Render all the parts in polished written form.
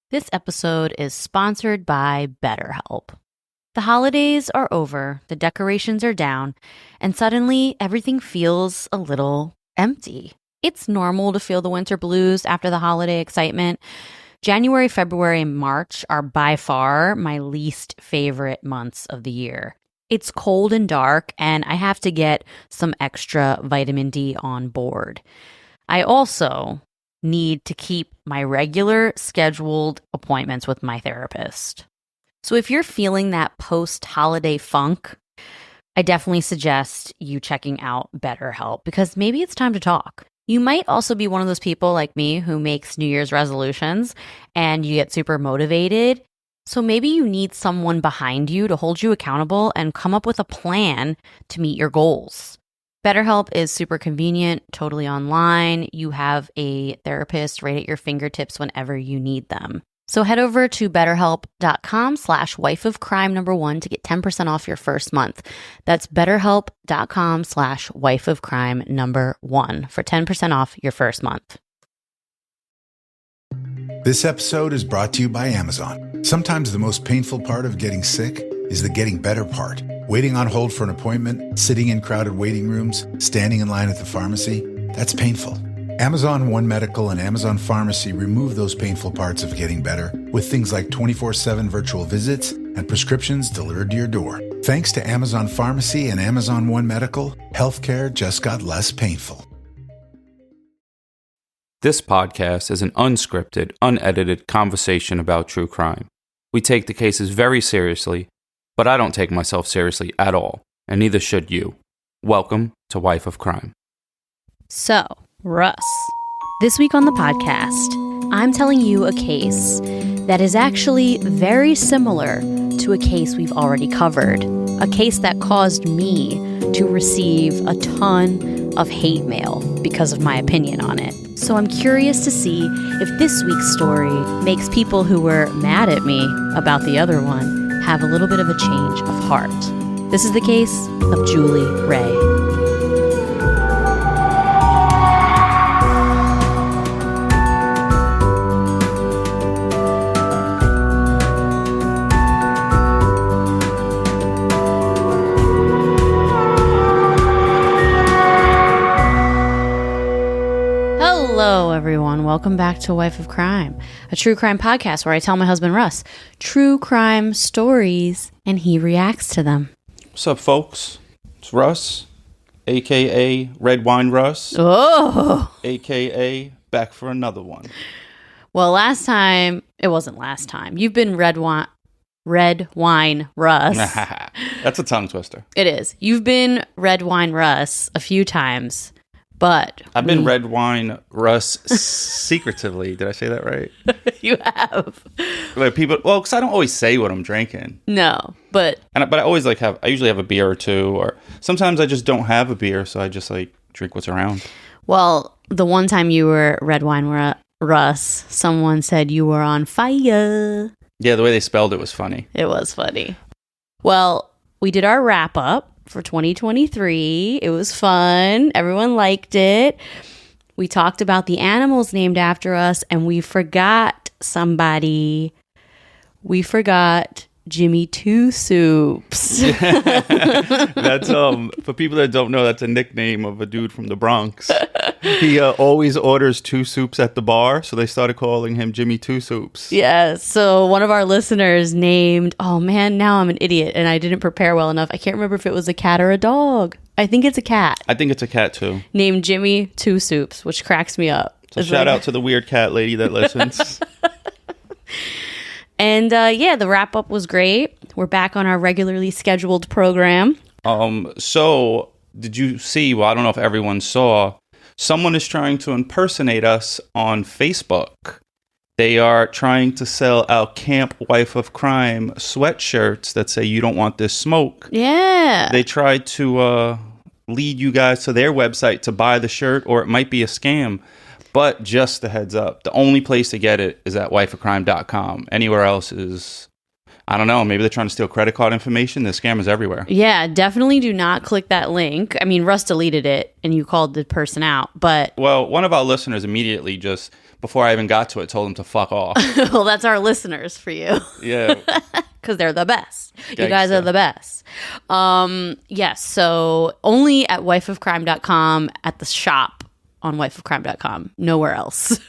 This episode is sponsored by BetterHelp. The holidays are over, the decorations are down, and suddenly everything feels a little empty. It's normal to feel the winter blues after the holiday excitement. January, February, and March are by far my least favorite months of the year. It's cold and dark, and I have to get some extra vitamin D on board. I also need to keep my regular scheduled appointments with my therapist. So if you're feeling that post-holiday funk, I definitely suggest you checking out BetterHelp because maybe it's time to talk. You might also be one of those people like me who makes New Year's resolutions and you get super motivated. So maybe you need someone behind you to hold you accountable and come up with a plan to meet your goals. BetterHelp is super convenient, totally online. You have a therapist right at your fingertips whenever you need them. So head over to betterhelp.com/wifeofcrime1 to get 10% off your first month. That's betterhelp.com/wifeofcrime1 for 10% off your first month. This episode is brought to you by Amazon. Sometimes the most painful part of getting sick is the getting better part. Waiting on hold for an appointment, sitting in crowded waiting rooms, standing in line at the pharmacy, that's painful. Amazon One Medical and Amazon Pharmacy remove those painful parts of getting better with things like 24/7 virtual visits and prescriptions delivered to your door. Thanks to Amazon Pharmacy and Amazon One Medical, healthcare just got less painful. This podcast is an unscripted, unedited conversation about true crime. We take the cases very seriously, but I don't take myself seriously at all, and neither should you. Welcome to Wife of Crime. So, Russ, this week on the podcast, I'm telling you a case that is actually very similar to a case we've already covered, a case that caused me to receive a ton of hate mail because of my opinion on it. So I'm curious to see if this week's story makes people who were mad at me about the other one have a little bit of a change of heart. This is the case of Julie Ray. Hello, everyone. Welcome back to Wife of Crime, a true crime podcast where I tell my husband, Russ, true crime stories, and he reacts to them. What's up, folks? It's Russ, a.k.a. Red Wine Russ, a.k.a. back for another one. Well, it wasn't last time. You've been Red Wine Russ. That's a tongue twister. It is. You've been Red Wine Russ a few times. But I've been Red Wine Russ secretively. Did I say that right? You have. Because I don't always say what I'm drinking. No, but I always I usually have a beer or two, or sometimes I just don't have a beer, so I just drink what's around. Well, the one time you were Red Wine Russ, someone said you were on fire. Yeah, the way they spelled it was funny. It was funny. Well, we did our wrap up for 2023. It was fun. Everyone liked it. We talked about the animals named after us, and we forgot somebody. We forgot Jimmy Two Soups. That's for people that don't know, that's a nickname of a dude from the Bronx. He always orders two soups at the bar, so they started calling him Jimmy Two Soups. Yeah, so one of our listeners named, oh man, now I'm an idiot and I didn't prepare well enough. I can't remember if it was a cat or a dog. I think it's a cat. I think it's a cat too. Named Jimmy Two Soups, which cracks me up. So shout out to the weird cat lady that listens. And the wrap up was great. We're back on our regularly scheduled program. So did you see, well, I don't know if everyone saw, someone is trying to impersonate us on Facebook. They are trying to sell our Camp Wife of Crime sweatshirts that say you don't want this smoke. Yeah. They tried to lead you guys to their website to buy the shirt, or it might be a scam. But just a heads up, the only place to get it is at wifeofcrime.com. Anywhere else is, I don't know, maybe they're trying to steal credit card information. The scam is everywhere. Yeah, definitely do not click that link. I mean, Russ deleted it and you called the person out, but... Well, one of our listeners immediately just before I even got to it, told them to fuck off. Well, that's our listeners for you. Yeah. Because they're the best. Gangsta. You guys are the best. Yes, so only at wifeofcrime.com at the shop on wifeofcrime.com. Nowhere else.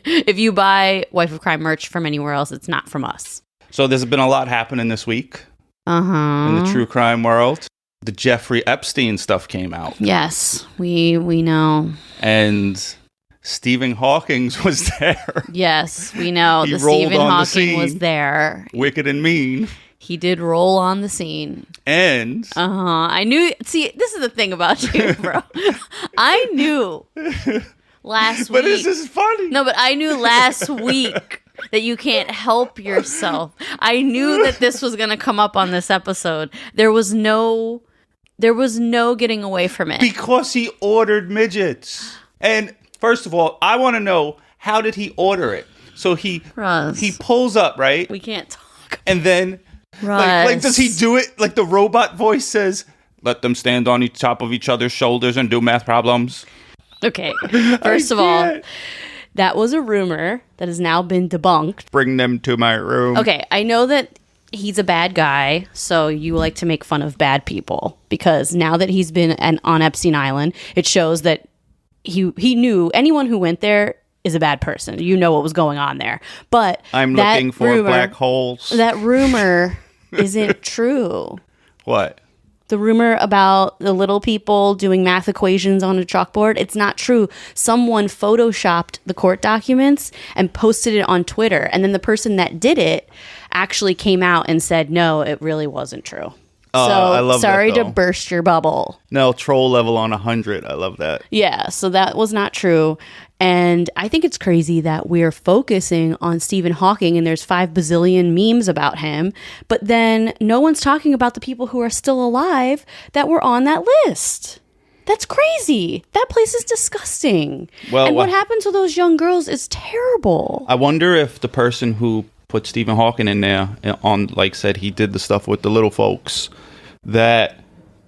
If you buy Wife of Crime merch from anywhere else, it's not from us. So there's been a lot happening this week in the true crime world. The Jeffrey Epstein stuff came out. Yes, we know. And Stephen Hawking was there. Yes, we know. He The rolled Stephen on the Hawking was scene. there. Wicked and mean. He did roll on the scene. And I knew. See, this is the thing about you, bro. I knew last week. but this is funny. No, but I knew last week that you can't help yourself. I knew that this was going to come up on this episode. There was no getting away from it. Because he ordered midgets. And first of all, I want to know, how did he order it? So he Russ, pulls up, right? we can't talk. And then like does he do it like the robot voice says, let them stand on each top of each other's shoulders and do math problems? Okay. First of all, that was a rumor that has now been debunked. Bring them to my room. Okay, I know that he's a bad guy, so you like to make fun of bad people, because now that he's been on Epstein Island, it shows that he knew anyone who went there is a bad person. You know what was going on there. But I'm that looking for black holes. That rumor isn't true. What? The rumor about the little people doing math equations on a chalkboard, it's not true. Someone photoshopped the court documents and posted it on Twitter. And then the person that did it actually came out and said, no, it really wasn't true. Oh, So I love that, sorry to though. burst your bubble. No, troll level on 100. I love that. Yeah, so that was not true. And I think it's crazy that we're focusing on Stephen Hawking and there's 5 bazillion memes about him, but then no one's talking about the people who are still alive that were on that list. That's crazy. That place is disgusting. Well, and what happened to those young girls is terrible. I wonder if the person who put Stephen Hawking in there on, like, said he did the stuff with the little folks, that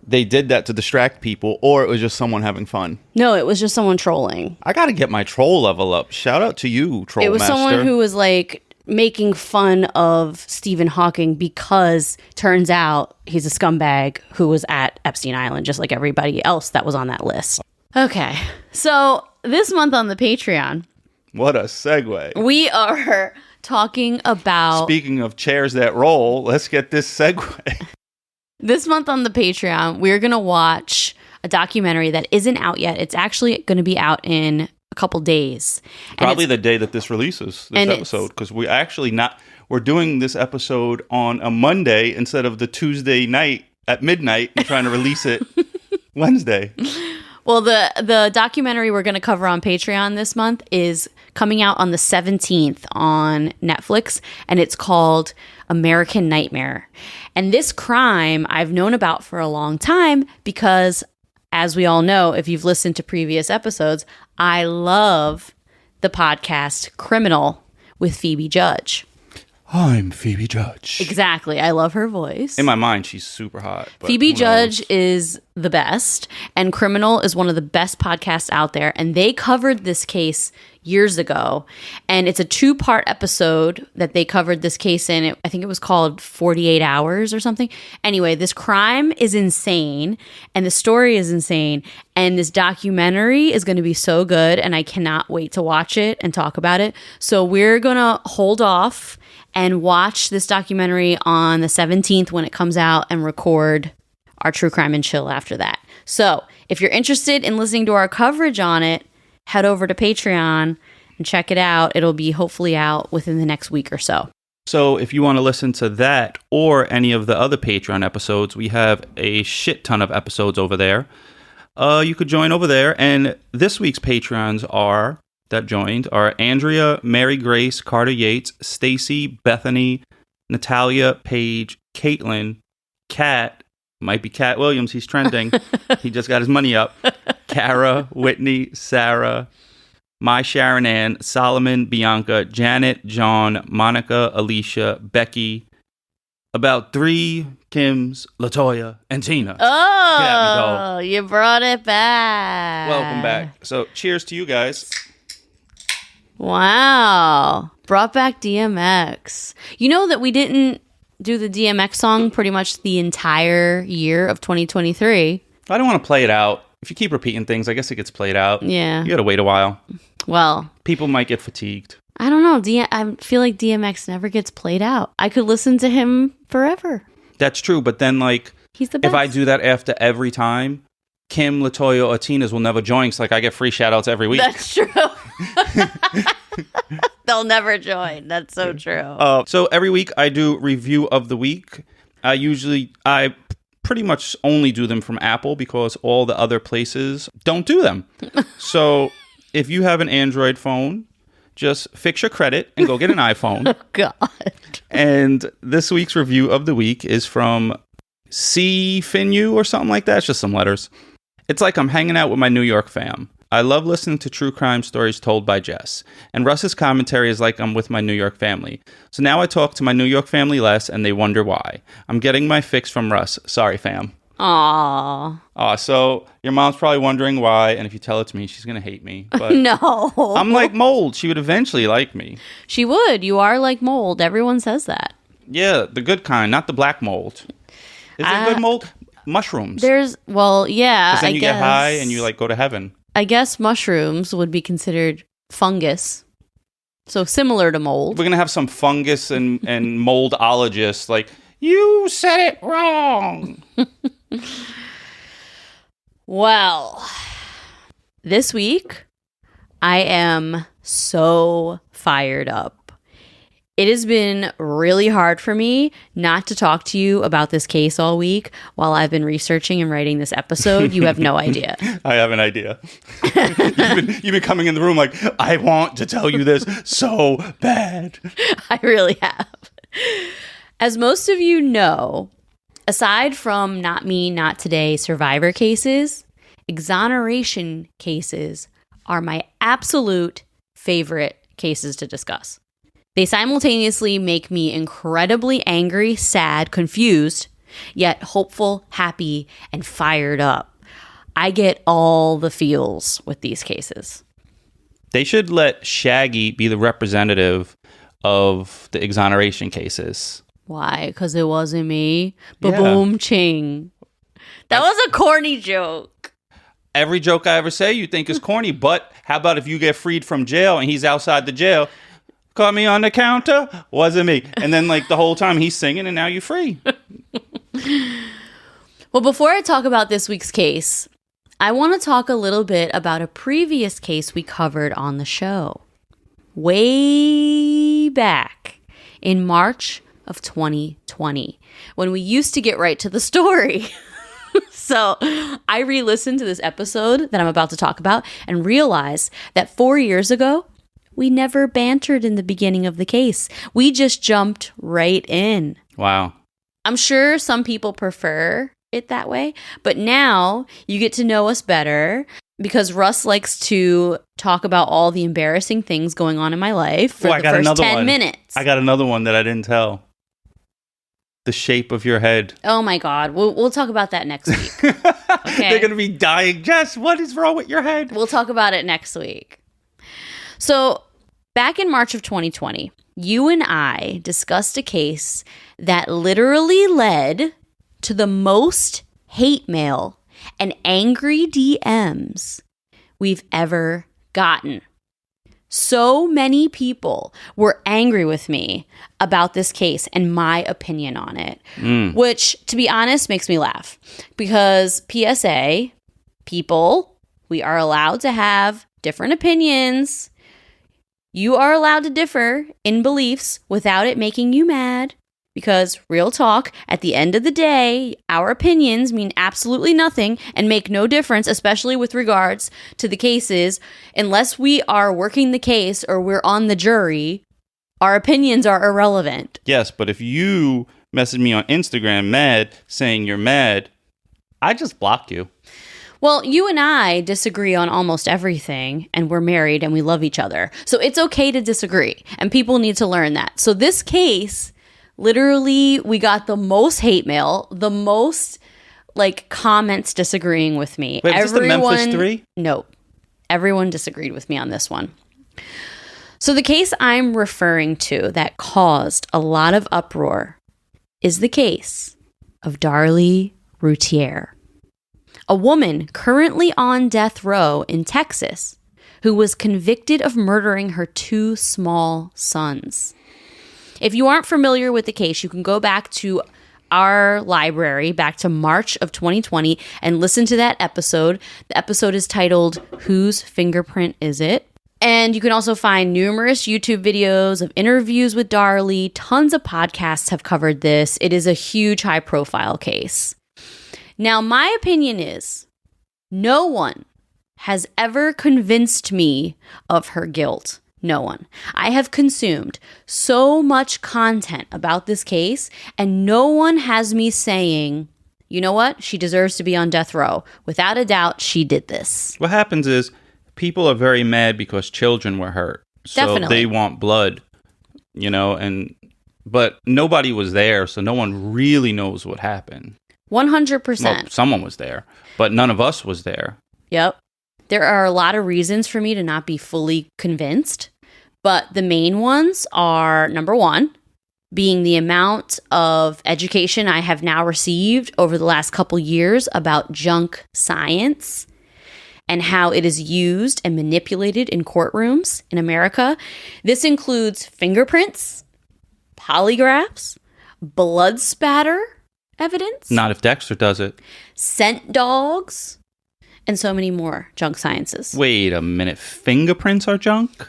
they did that to distract people, or it was just someone having fun. No, it was just someone trolling. I got to get my troll level up. Shout out to you, troll It was master. someone who was like making fun of Stephen Hawking because turns out he's a scumbag who was at Epstein Island, just like everybody else that was on that list. Okay, so this month on the Patreon, What a segue. we are talking about... Speaking of chairs that roll, let's get this segue. This month on the Patreon, we're going to watch a documentary that isn't out yet. It's actually going to be out in a couple days. Probably the day that this releases, this and episode, because we're doing this episode on a Monday instead of the Tuesday night at midnight and trying to release it Wednesday. Well, the documentary we're going to cover on Patreon this month is coming out on the 17th on Netflix, and it's called American Nightmare. And this crime I've known about for a long time because, as we all know, if you've listened to previous episodes, I love the podcast Criminal with Phoebe Judge. I'm Phoebe Judge. Exactly. I love her voice. In my mind, she's super hot. But Phoebe who Judge knows? is the best, and Criminal is one of the best podcasts out there, and they covered this case years ago, and it's a 2-part episode that they covered this case in. I think it was called 48 Hours or something. Anyway, this crime is insane, and the story is insane, and this documentary is going to be so good, and I cannot wait to watch it and talk about it. So we're going to hold off and watch this documentary on the 17th when it comes out and record our True Crime and Chill after that. So if you're interested in listening to our coverage on it, head over to Patreon and check it out. It'll be hopefully out within the next week or so. So if you want to listen to that or any of the other Patreon episodes, we have a shit ton of episodes over there. You could join over there. And this week's Patreons are Andrea, Mary Grace, Carter Yates, Stacy, Bethany, Natalia, Paige, Caitlin, Kat, might be Cat Williams, he's trending. He just got his money up. Kara, Whitney, Sarah, My Sharon Ann, Solomon, Bianca, Janet, John, Monica, Alicia, Becky, about 3 Kims, Latoya, and Tina. Oh, you brought it back. Welcome back. So cheers to you guys. Wow. Brought back DMX. You know that we didn't do the DMX song pretty much the entire year of 2023. I don't want to play it out. If you keep repeating things, I guess it gets played out. Yeah. You got to wait a while. Well, People might get fatigued. I don't know. I feel like DMX never gets played out. I could listen to him forever. That's true. But then, like, He's the best. if I do that after every time, Kim, Latoya, or Tina's will never join. So, like, I get free shout outs every week. That's true. They'll never join. That's so true. So every week I do review of the week. I pretty much only do them from Apple because all the other places don't do them. So if you have an Android phone, just fix your credit and go get an iPhone. God. And this week's review of the week is from C Finu or something like that. It's just some letters. It's like I'm hanging out with my New York fam. I love listening to true crime stories told by Jess. And Russ's commentary is like I'm with my New York family. So now I talk to my New York family less and they wonder why. I'm getting my fix from Russ. Sorry, fam. Aww. So your mom's probably wondering why. And if you tell it to me, she's going to hate me. But No. I'm like mold. She would eventually like me. She would. You are like mold. Everyone says that. Yeah, the good kind, not the black mold. Is it good mold? Mushrooms. Yeah. Because then you get high and you like go to heaven. I guess mushrooms would be considered fungus. So similar to mold. We're going to have some fungus and moldologists like, you said it wrong. Well, this week I am so fired up. It has been really hard for me not to talk to you about this case all week while I've been researching and writing this episode. You have no idea. I have an idea. You've been coming in the room like, I want to tell you this so bad. I really have. As most of you know, aside from Not Me, Not Today survivor cases, exoneration cases are my absolute favorite cases to discuss. They simultaneously make me incredibly angry, sad, confused, yet hopeful, happy, and fired up. I get all the feels with these cases. They should let Shaggy be the representative of the exoneration cases. Why? Because it wasn't me? Ba-boom, ching. That was a corny joke. Every joke I ever say you think is corny, but how about if you get freed from jail and he's outside the jail? Caught me on the counter, wasn't me. And then like the whole time he's singing and now you're free. Well, before I talk about this week's case, I want to talk a little bit about a previous case we covered on the show. Way back in March of 2020, when we used to get right to the story. So I re-listened to this episode that I'm about to talk about and realized that 4 years ago, we never bantered in the beginning of the case. We just jumped right in. Wow. I'm sure some people prefer it that way, but now you get to know us better because Russ likes to talk about all the embarrassing things going on in my life for the first 10 minutes. I got another one that I didn't tell. The shape of your head. Oh my God. We'll talk about that next week. Okay? They're going to be dying. Jess, what is wrong with your head? We'll talk about it next week. So back in March of 2020, you and I discussed a case that literally led to the most hate mail and angry DMs we've ever gotten. So many people were angry with me about this case and my opinion on it, which, to be honest, makes me laugh because PSA, people, we are allowed to have different opinions. You are allowed to differ in beliefs without it making you mad. Because, real talk, at the end of the day, our opinions mean absolutely nothing and make no difference, especially with regards to the cases. Unless we are working the case or we're on the jury, our opinions are irrelevant. Yes, but if you message me on Instagram mad, saying you're mad, I just block you. Well, you and I disagree on almost everything, and we're married and we love each other. So it's okay to disagree, and people need to learn that. So this case... literally, we got the most hate mail, the most comments disagreeing with me. Wait, is this the Memphis 3? No, everyone disagreed with me on this one. So the case I'm referring to that caused a lot of uproar is the case of Darlie Routier, a woman currently on death row in Texas who was convicted of murdering her 2 small sons. If you aren't familiar with the case, you can go back to our library back to March of 2020 and listen to that episode. The episode is titled Whose Fingerprint Is It? And you can also find numerous YouTube videos of interviews with Darlie. Tons of podcasts have covered this. It is a huge high-profile case. Now, my opinion is no one has ever convinced me of her guilt. No one. I have consumed so much content about this case, and no one has me saying, you know what? She deserves to be on death row. Without a doubt, she did this. What happens is people are very mad because children were hurt. So Definitely. they want blood, but nobody was there, so no one really knows what happened. 100%. Well, someone was there, but none of us was there. Yep. There are a lot of reasons for me to not be fully convinced, but the main ones are, number one, being the amount of education I have now received over the last couple years about junk science and how it is used and manipulated in courtrooms in America. This includes fingerprints, polygraphs, blood spatter evidence, Not if Dexter does it. scent dogs, and so many more junk sciences. Wait a minute. Fingerprints are junk?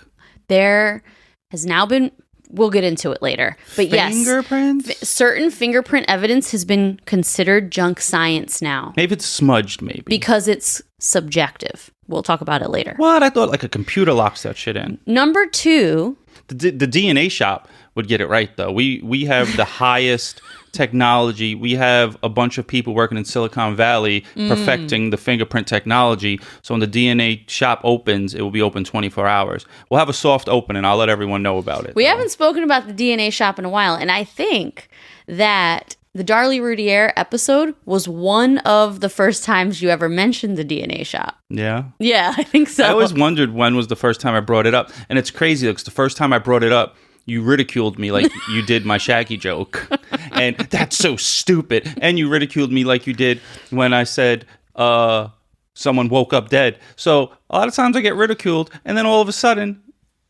There has now been, we'll get into it later, but yes, Fingerprints? certain fingerprint evidence has been considered junk science now Maybe it's smudged, maybe. because it's subjective. We'll talk about it later. What? I thought like a computer locks that shit in. Number two, The DNA shop would get it right, though. We have the highest technology. We have a bunch of people working in Silicon Valley perfecting the fingerprint technology. So when the DNA shop opens, it will be open 24 hours. We'll have a soft open, and I'll let everyone know about it. we haven't spoken about the DNA shop in a while, and I think that the Darlie Routier episode was one of the first times you ever mentioned the DNA shop. Yeah. Yeah, I think so. I always wondered when was the first time I brought it up. And it's crazy because the first time I brought it up, you ridiculed me like you did my Shaggy joke. And that's so stupid. And you ridiculed me like you did when I said someone woke up dead. So a lot of times I get ridiculed, and then all of a sudden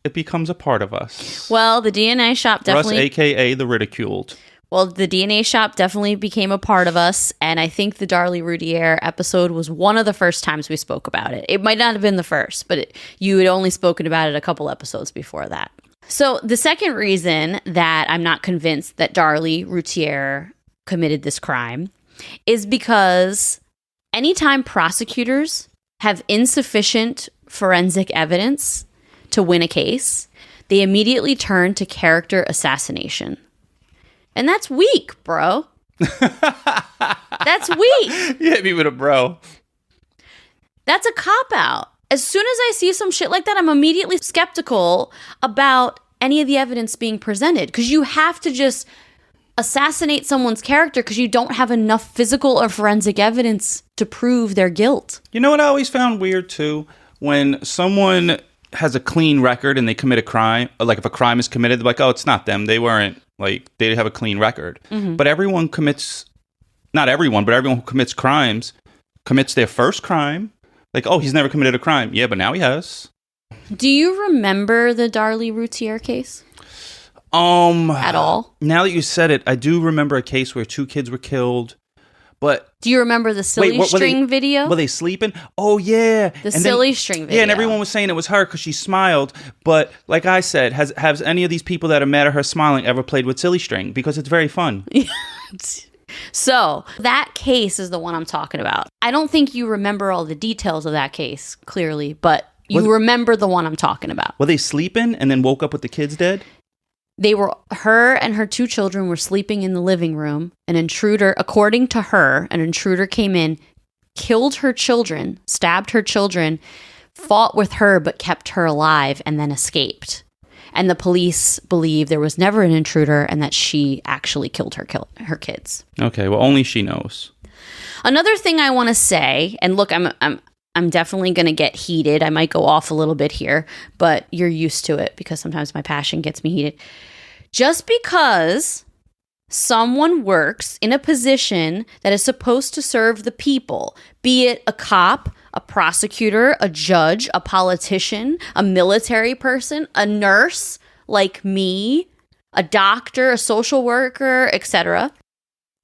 it becomes a part of us. Well, the DNA shop definitely... Russ, a.k.a. the ridiculed. Well, the DNA shop definitely became a part of us, and I think the Darlie Routier episode was one of the first times we spoke about it. It might not have been the first, but you had only spoken about it a couple episodes before that. So the second reason that I'm not convinced that Darlie Routier committed this crime is because anytime prosecutors have insufficient forensic evidence to win a case, they immediately turn to character assassination. And that's weak, bro. That's weak. You hit me with a bro. That's a cop-out. As soon as I see some shit like that, I'm immediately skeptical about any of the evidence being presented. Because you have to just assassinate someone's character because you don't have enough physical or forensic evidence to prove their guilt. You know what I always found weird, too? When someone has a clean record and they commit a crime, like if a crime is committed, they're like, oh, it's not them. They weren't, like, they have a clean record. Mm-hmm. But everyone commits, not everyone, but everyone who commits crimes commits their first crime. Like, oh, he's never committed a crime. Yeah, but now he has. Do you remember the Darlie Routier case? At all? Now that you said it, I do remember a case where 2 kids were killed. But do you remember the silly string video? Were they sleeping? Oh, yeah. The silly string video. Yeah, and everyone was saying it was her because she smiled. But like I said, has any of these people that are mad at her smiling ever played with silly string? Because it's very fun. So that case is the one I'm talking about. I don't think you remember all the details of that case, clearly, but you remember the one I'm talking about. Were they sleeping and then woke up with the kids dead? Her and her 2 children were sleeping in the living room. An intruder, according to her, an intruder came in, killed her children, stabbed her children, fought with her but kept her alive, and then escaped. And the police believe there was never an intruder and that she actually killed her kids. Okay, well, only she knows. Another thing I want to say, and look, I'm I'm definitely going to get heated. I might go off a little bit here, but you're used to it because sometimes my passion gets me heated. Just because someone works in a position that is supposed to serve the people, be it a cop, a prosecutor, a judge, a politician, a military person, a nurse like me, a doctor, a social worker, etc.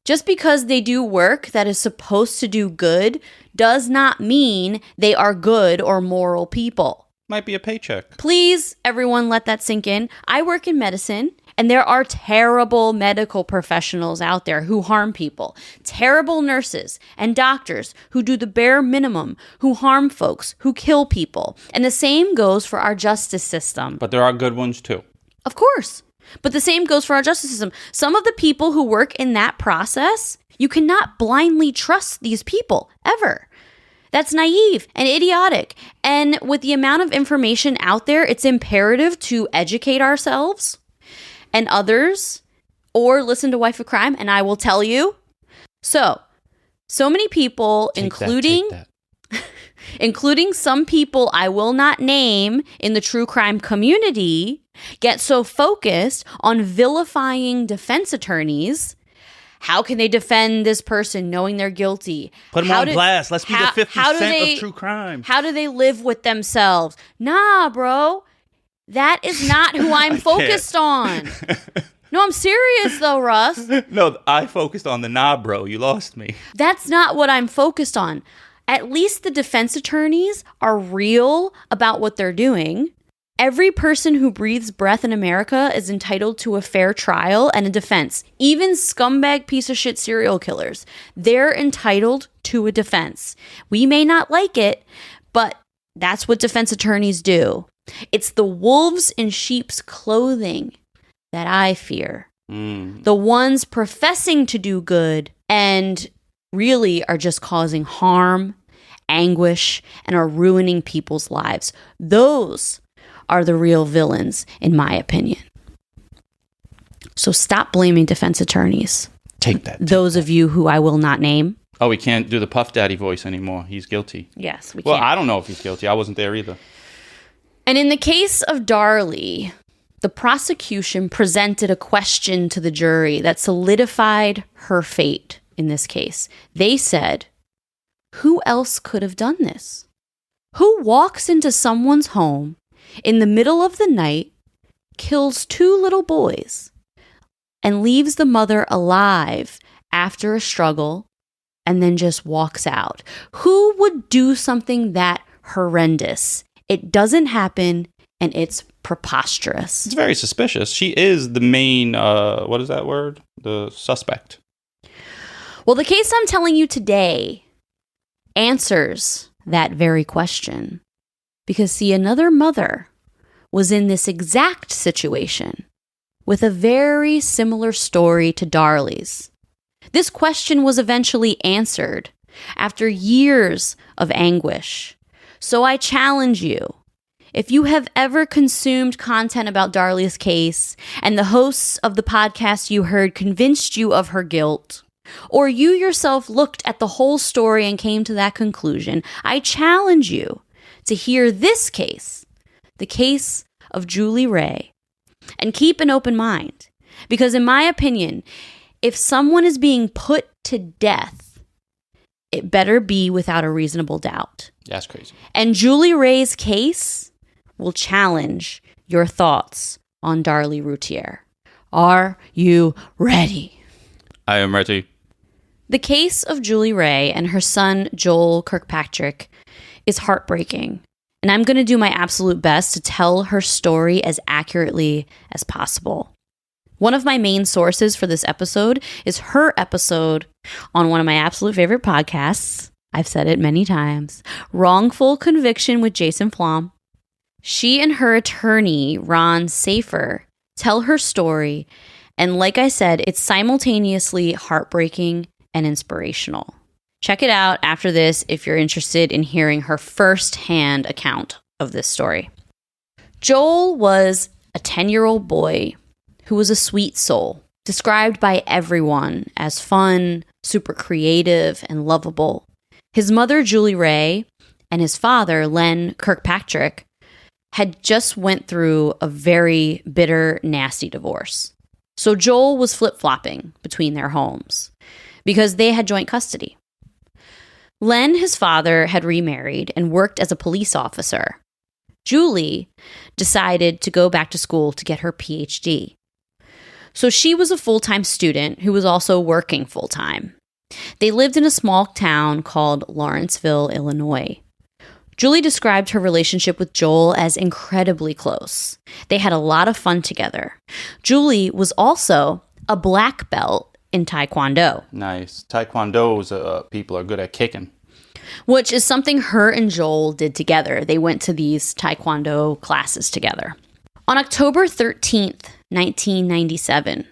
Just because they do work that is supposed to do good does not mean they are good or moral people. Might be a paycheck. Please, everyone, let that sink in. I work in medicine, and there are terrible medical professionals out there who harm people. Terrible nurses and doctors who do the bare minimum, who harm folks, who kill people. And the same goes for our justice system. But there are good ones too. Of course. But the same goes for our justice system. Some of the people who work in that process, you cannot blindly trust these people, ever. That's naive and idiotic. And with the amount of information out there, it's imperative to educate ourselves and others, or listen to Wife of Crime, and I will tell you. So many people, including some people I will not name in the true crime community, get so focused on vilifying defense attorneys. How can they defend this person knowing they're guilty? Put them on blast. Let's be the 50 Cent of true crime. How do they live with themselves? Nah, bro. That is not who I'm focused on. No, I'm serious though, Russ. No, I focused on the nah, bro. You lost me. That's not what I'm focused on. At least the defense attorneys are real about what they're doing. Every person who breathes breath in America is entitled to a fair trial and a defense. Even scumbag piece of shit serial killers, they're entitled to a defense. We may not like it, but that's what defense attorneys do. It's the wolves in sheep's clothing that I fear. The ones professing to do good and really are just causing harm, anguish, and are ruining people's lives. Those are the real villains, in my opinion. So stop blaming defense attorneys. Take that. Those of you who I will not name. Oh, we can't do the Puff Daddy voice anymore. He's guilty. Yes, we Well, can't. I don't know if he's guilty. I wasn't there either. And in the case of Darlie, the prosecution presented a question to the jury that solidified her fate in this case. They said, who else could have done this? Who walks into someone's home in the middle of the night, kills 2 little boys, and leaves the mother alive after a struggle, and then just walks out? Who would do something that horrendous? It doesn't happen, and it's preposterous. It's very suspicious. She is the main, what is that word? The suspect. Well, the case I'm telling you today answers that very question. Because, see, another mother was in this exact situation with a very similar story to Darlie's. This question was eventually answered after years of anguish. So I challenge you, if you have ever consumed content about Darlie's case and the hosts of the podcast you heard convinced you of her guilt, or you yourself looked at the whole story and came to that conclusion, I challenge you to hear this case, the case of Julie Ray, and keep an open mind. Because in my opinion, if someone is being put to death, it better be without a reasonable doubt. That's crazy. And Julie Ray's case will challenge your thoughts on Darlie Routier. Are you ready? I am ready. The case of Julie Ray and her son, Joel Kirkpatrick, is heartbreaking. And I'm going to do my absolute best to tell her story as accurately as possible. One of my main sources for this episode is her episode on one of my absolute favorite podcasts. I've said it many times. Wrongful Conviction with Jason Flom. She and her attorney, Ron Safer, tell her story. And like I said, it's simultaneously heartbreaking and inspirational. Check it out after this if you're interested in hearing her first-hand account of this story. Joel was a 10-year-old boy who was a sweet soul, described by everyone as fun, super creative, and lovable. His mother, Julie Ray, and his father, Len Kirkpatrick, had just went through a very bitter, nasty divorce. So Joel was flip-flopping between their homes because they had joint custody. Len, his father, had remarried and worked as a police officer. Julie decided to go back to school to get her PhD. So she was a full-time student who was also working full-time. They lived in a small town called Lawrenceville, Illinois. Julie described her relationship with Joel as incredibly close. They had a lot of fun together. Julie was also a black belt in Taekwondo. Nice. Taekwondo's people are good at kicking. Which is something her and Joel did together. They went to these Taekwondo classes together. On October 13th, 1997,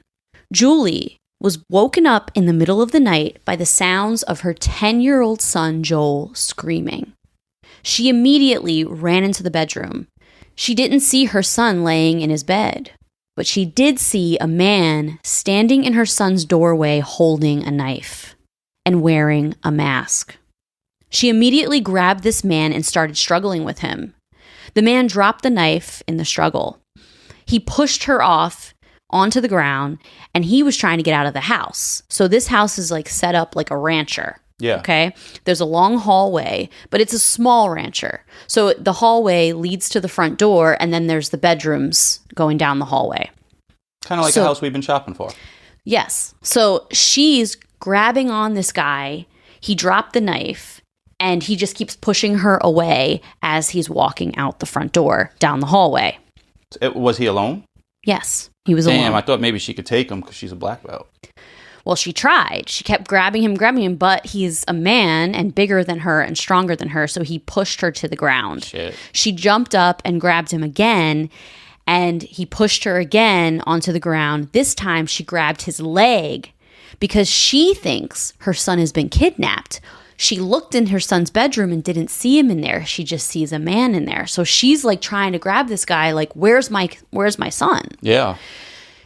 Julie was woken up in the middle of the night by the sounds of her 10-year-old son, Joel, screaming. She immediately ran into the bedroom. She didn't see her son laying in his bed, but she did see a man standing in her son's doorway holding a knife and wearing a mask. She immediately grabbed this man and started struggling with him. The man dropped the knife in the struggle. He pushed her off onto the ground, and he was trying to get out of the house. So this house is like set up like a rancher. Yeah. Okay. There's a long hallway, but it's a small rancher. So the hallway leads to the front door, and then there's the bedrooms going down the hallway. Kind of like a house we've been shopping for. Yes. So she's grabbing on this guy. He dropped the knife, and he just keeps pushing her away as he's walking out the front door down the hallway. Was he alone? Yes. He was alone. Damn, I thought maybe she could take him because she's a black belt. Well, she tried. She kept grabbing him, but he's a man and bigger than her and stronger than her, so he pushed her to the ground. Shit. She jumped up and grabbed him again, and he pushed her again onto the ground. This time, she grabbed his leg because she thinks her son has been kidnapped. She looked in her son's bedroom and didn't see him in there. She just sees a man in there. So she's like trying to grab this guy, like, where's my son? Yeah.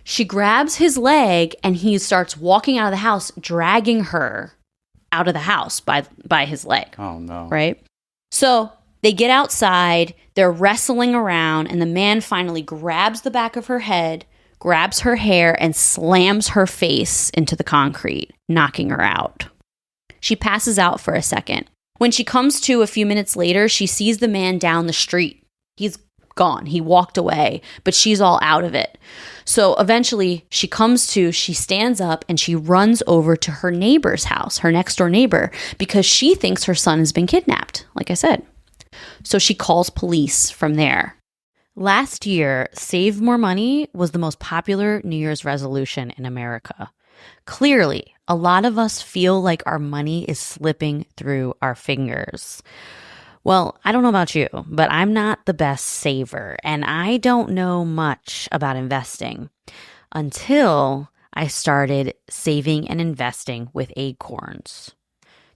She grabs his leg, and he starts walking out of the house, dragging her out of the house by his leg. Oh, no. Right? So they get outside. They're wrestling around, and the man finally grabs the back of her head, grabs her hair, and slams her face into the concrete, knocking her out. She passes out for a second. When she comes to a few minutes later, she sees the man down the street. He's gone. He walked away, but she's all out of it. So eventually she comes to, she stands up, and she runs over to her neighbor's house, her next door neighbor, because she thinks her son has been kidnapped, like I said. So she calls police from there. Last year, Save More Money was the most popular New Year's resolution in America. Clearly, a lot of us feel like our money is slipping through our fingers. Well, I don't know about you, but I'm not the best saver, and I don't know much about investing until I started saving and investing with Acorns.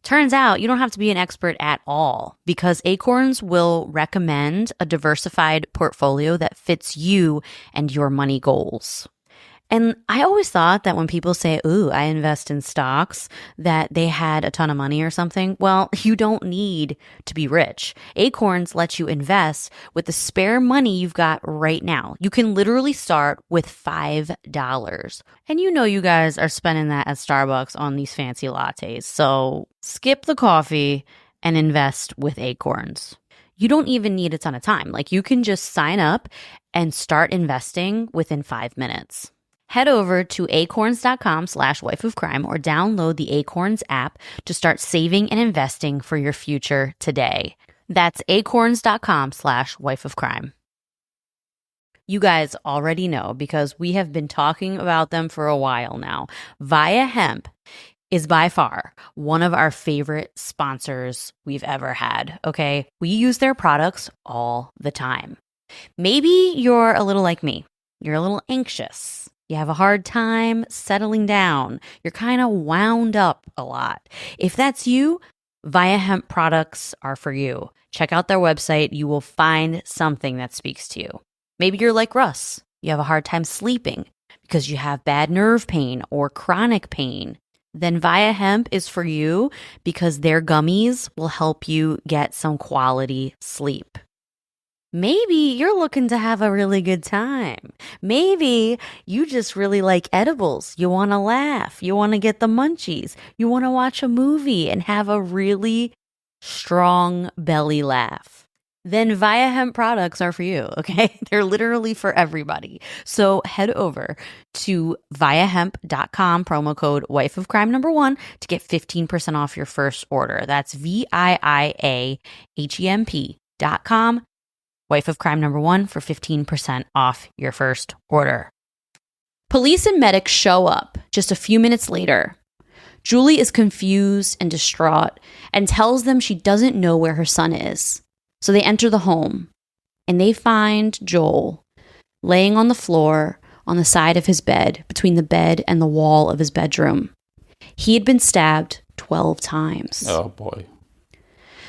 Turns out you don't have to be an expert at all because Acorns will recommend a diversified portfolio that fits you and your money goals. And I always thought that when people say, ooh, I invest in stocks, that they had a ton of money or something. Well, you don't need to be rich. Acorns lets you invest with the spare money you've got right now. You can literally start with $5. And you know you guys are spending that at Starbucks on these fancy lattes. So skip the coffee and invest with Acorns. You don't even need a ton of time. Like, you can just sign up and start investing within 5 minutes. Head over to acorns.com/wifeofcrime or download the Acorns app to start saving and investing for your future today. That's acorns.com/wifeofcrime. You guys already know because we have been talking about them for a while now. Viia Hemp is by far one of our favorite sponsors we've ever had, okay? We use their products all the time. Maybe you're a little like me. You're a little anxious. You have a hard time settling down. You're kind of wound up a lot. If that's you, Viia Hemp products are for you. Check out their website. You will find something that speaks to you. Maybe you're like Russ. You have a hard time sleeping because you have bad nerve pain or chronic pain. then Via Hemp is for you because their gummies will help you get some quality sleep. Maybe you're looking to have a really good time. Maybe you just really like edibles. You want to laugh. You want to get the munchies. You want to watch a movie and have a really strong belly laugh. Then Via Hemp products are for you, okay? They're literally for everybody. So head over to viahemp.com, promo code wifeofcrime1 to get 15% off your first order. That's VIIAHEMP.com. Wife of Crime #1 for 15% off your first order. Police and medics show up just a few minutes later. Julie is confused and distraught and tells them she doesn't know where her son is. So they enter the home and they find Joel laying on the floor on the side of his bed, between the bed and the wall of his bedroom. He had been stabbed 12 times. Oh, boy.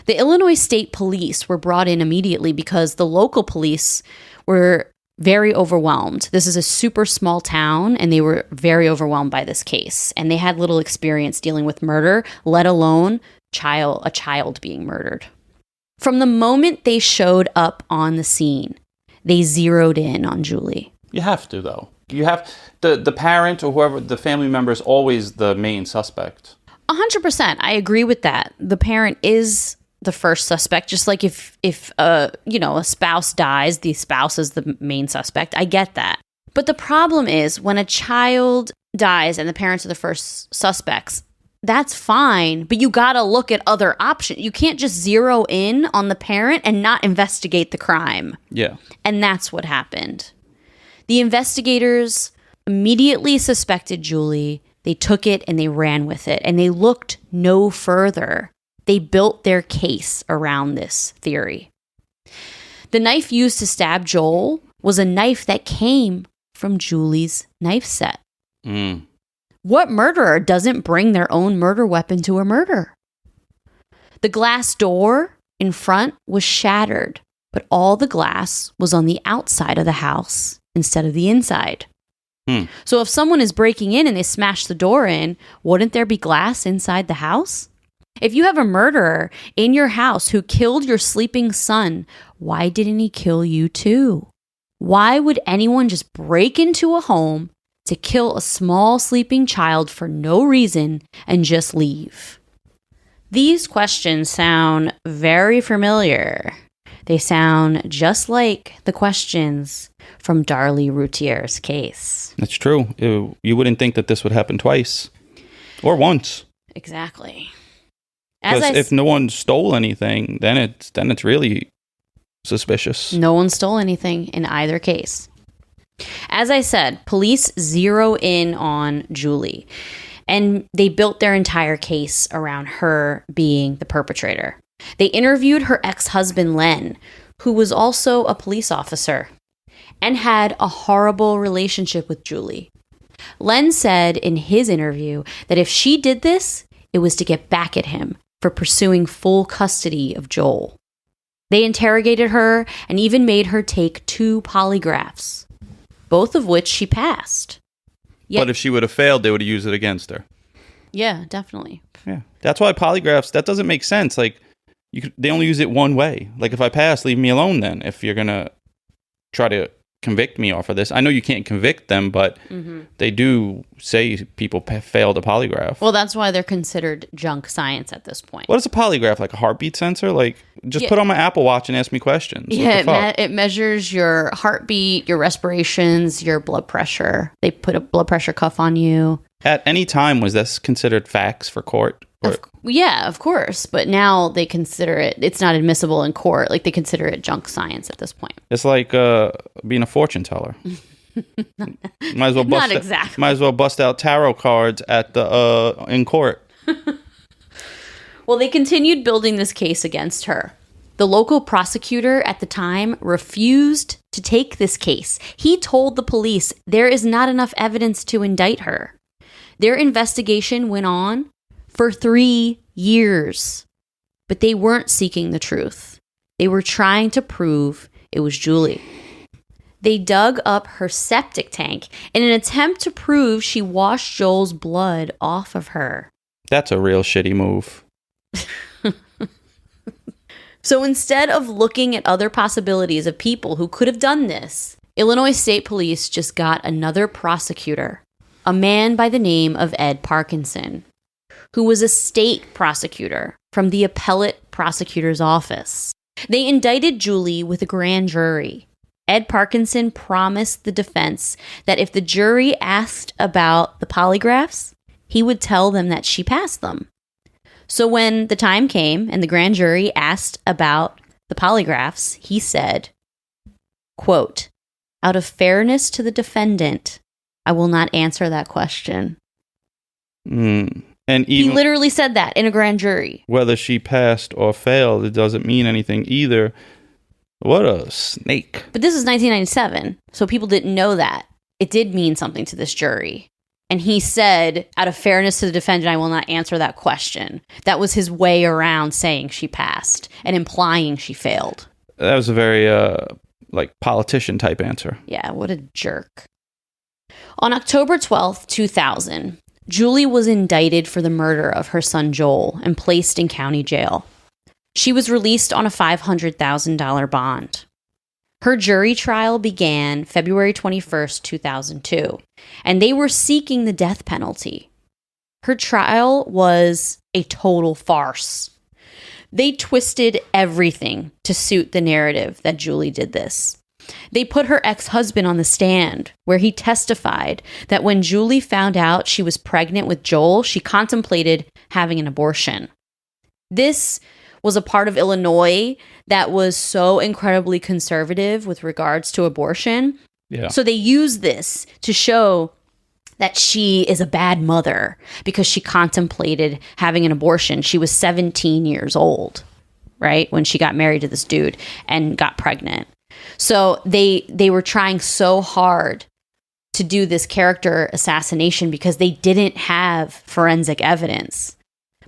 The Illinois State Police were brought in immediately because the local police were very overwhelmed. This is a super small town, and they were very overwhelmed by this case. And they had little experience dealing with murder, let alone a child being murdered. From the moment they showed up on the scene, they zeroed in on Julie. You have to, though. You have the parent or whoever, the family member is always the main suspect. 100%. I agree with that. The parent is the first suspect, just like if a spouse dies, the spouse is the main suspect. I get that. But the problem is when a child dies and the parents are the first suspects, that's fine, but you got to look at other options. You can't just zero in on the parent and not investigate the crime. Yeah. And that's what happened. The investigators immediately suspected Julie. They took it and they ran with it, and they looked no further. They built their case around this theory. The knife used to stab Joel was a knife that came from Julie's knife set. What murderer doesn't bring their own murder weapon to a murder? The glass door in front was shattered, but all the glass was on the outside of the house instead of the inside. So if someone is breaking in and they smash the door in, wouldn't there be glass inside the house? If you have a murderer in your house who killed your sleeping son, why didn't he kill you too? Why would anyone just break into a home to kill a small sleeping child for no reason and just leave? These questions sound very familiar. They sound just like the questions from Darlie Routhier's case. That's true. You wouldn't think that this would happen twice or once. Exactly. Because if no one stole anything, then it's really suspicious. No one stole anything in either case. As I said, police zero in on Julie, and they built their entire case around her being the perpetrator. They interviewed her ex-husband, Len, who was also a police officer and had a horrible relationship with Julie. Len said in his interview that if she did this, it was to get back at him for pursuing full custody of Joel. They interrogated her and even made her take 2 polygraphs, both of which she passed. But if she would have failed, they would have used it against her. Yeah, definitely. Yeah. That's why polygraphs, that doesn't make sense. Like, they only use it one way. Like, if I pass, leave me alone then. If you're going to try to convict me off of this. I know you can't convict them, but they do say people failed a polygraph. Well, that's why they're considered junk science at this point. What is a polygraph? Like a heartbeat sensor? Like, just put on my Apple Watch and ask me questions. Yeah, it measures your heartbeat, your respirations, your blood pressure. They put a blood pressure cuff on you. At any time, was this considered facts for court? Yeah, of course. But now they consider it's not admissible in court. Like, they consider it junk science at this point. It's like being a fortune teller. Might as well bust Not exactly. Might as well bust out tarot cards at in court. Well, they continued building this case against her. The local prosecutor at the time refused to take this case. He told the police there is not enough evidence to indict her. Their investigation went on for 3 years, but they weren't seeking the truth. They were trying to prove it was Julie. They dug up her septic tank in an attempt to prove she washed Joel's blood off of her. That's a real shitty move. So instead of looking at other possibilities of people who could have done this, Illinois State Police just got another prosecutor, a man by the name of Ed Parkinson, who was a state prosecutor from the appellate prosecutor's office. They indicted Julie with a grand jury. Ed Parkinson promised the defense that if the jury asked about the polygraphs, he would tell them that she passed them. So when the time came and the grand jury asked about the polygraphs, he said, quote, "Out of fairness to the defendant, I will not answer that question." And even he literally said that in a grand jury. Whether she passed or failed, it doesn't mean anything either. What a snake. But this is 1997, so people didn't know that. It did mean something to this jury. And he said, out of fairness to the defendant, I will not answer that question. That was his way around saying she passed and implying she failed. That was a very, politician type answer. Yeah, what a jerk. On October 12th, 2000, Julie was indicted for the murder of her son Joel and placed in county jail. She was released on a $500,000 bond. Her jury trial began February 21st, 2002, and they were seeking the death penalty. Her trial was a total farce. They twisted everything to suit the narrative that Julie did this. They put her ex-husband on the stand, where he testified that when Julie found out she was pregnant with Joel, she contemplated having an abortion. This was a part of Illinois that was so incredibly conservative with regards to abortion. Yeah. So they use this to show that she is a bad mother because she contemplated having an abortion. She was 17 years old, right, when she got married to this dude and got pregnant. So they were trying so hard to do this character assassination because they didn't have forensic evidence.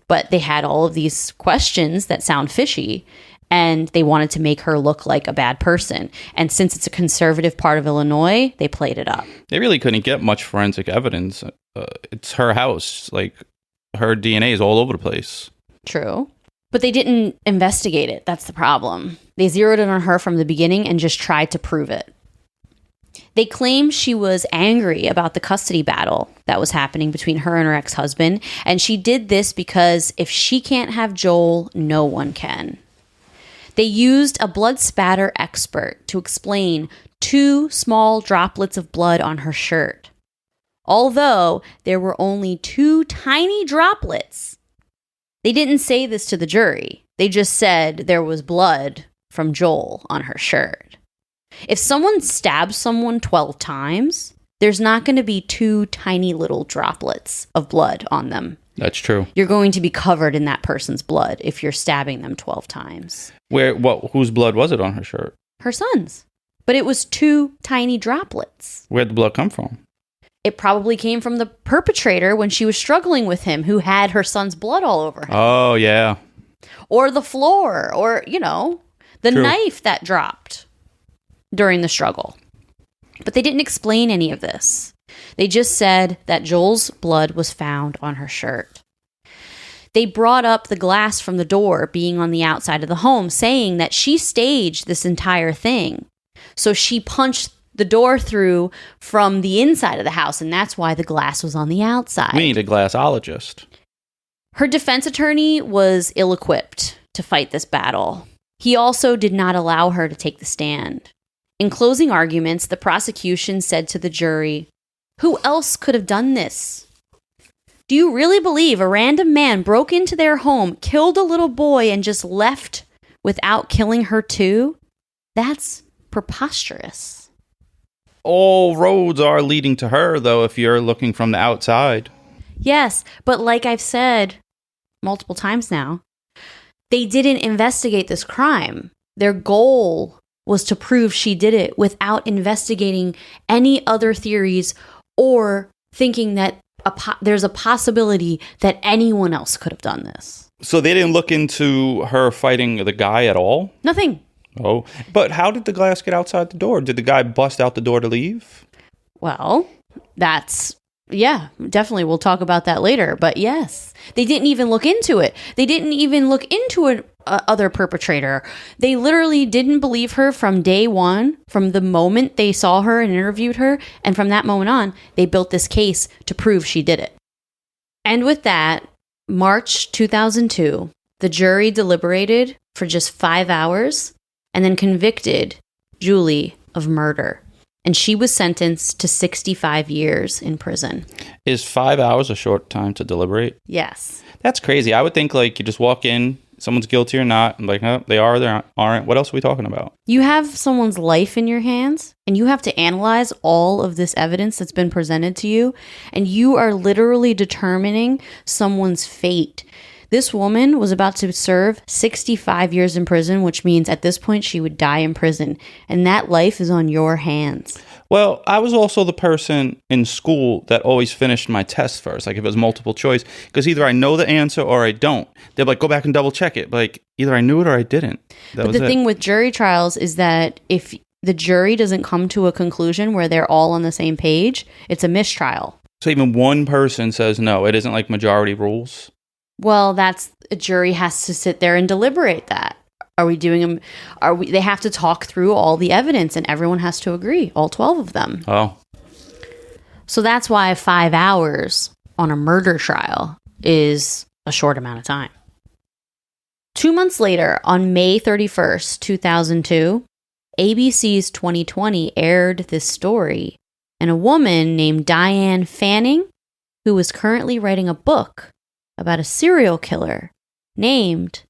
But they had all of these questions that sound fishy, and they wanted to make her look like a bad person. And since it's a conservative part of Illinois, they played it up. They really couldn't get much forensic evidence. It's her house. Like, her DNA is all over the place. True. But they didn't investigate it. That's the problem. They zeroed in on her from the beginning and just tried to prove it. They claim she was angry about the custody battle that was happening between her and her ex-husband, and she did this because if she can't have Joel, no one can. They used a blood spatter expert to explain 2 small droplets of blood on her shirt. Although there were only 2 tiny droplets, they didn't say this to the jury. They just said there was blood from Joel on her shirt. If someone stabs someone 12 times, there's not going to be 2 tiny little droplets of blood on them. That's true. You're going to be covered in that person's blood if you're stabbing them 12 times. Whose blood was it on her shirt? Her son's. But it was 2 tiny droplets. Where'd the blood come from? It probably came from the perpetrator when she was struggling with him, who had her son's blood all over him. Oh, yeah. Or the floor, or, the True. knife that dropped during the struggle. But they didn't explain any of this. They just said that Joel's blood was found on her shirt. They brought up the glass from the door being on the outside of the home, saying that she staged this entire thing. So she punched the door through from the inside of the house, and that's why the glass was on the outside. We need a glassologist. Her defense attorney was ill-equipped to fight this battle. He also did not allow her to take the stand. In closing arguments, the prosecution said to the jury, "Who else could have done this? Do you really believe a random man broke into their home, killed a little boy, and just left without killing her too? That's preposterous." All roads are leading to her, though, if you're looking from the outside. Yes, but like I've said multiple times now, they didn't investigate this crime. Their goal was to prove she did it without investigating any other theories or thinking that there's a possibility that anyone else could have done this. So they didn't look into her fighting the guy at all? Nothing. Oh, but how did the glass get outside the door? Did the guy bust out the door to leave? Well, yeah, definitely. We'll talk about that later. But yes, they didn't even look into it. They didn't even look into an other perpetrator. They literally didn't believe her from day one, from the moment they saw her and interviewed her. And from that moment on, they built this case to prove she did it. And with that, March 2002, the jury deliberated for just 5 hours and then convicted Julie of murder. And she was sentenced to 65 years in prison. Is 5 hours a short time to deliberate? Yes. That's crazy. I would think like you just walk in, someone's guilty or not. I'm like, oh, they are, they aren't. What else are we talking about? You have someone's life in your hands, and you have to analyze all of this evidence that's been presented to you, and you are literally determining someone's fate. This woman was about to serve 65 years in prison, which means at this point she would die in prison. And that life is on your hands. Well, I was also the person in school that always finished my test first. Like if it was multiple choice, because either I know the answer or I don't. They're like, go back and double check it. Like either I knew it or I didn't. But the thing with jury trials is that if the jury doesn't come to a conclusion where they're all on the same page, it's a mistrial. So even one person says no, it isn't like majority rules. Well, a jury has to sit there and deliberate that. They have to talk through all the evidence and everyone has to agree, all 12 of them. Oh. So that's why 5 hours on a murder trial is a short amount of time. 2 months later, on May 31st, 2002, ABC's 2020 aired this story, and a woman named Diane Fanning, who was currently writing a book about a serial killer named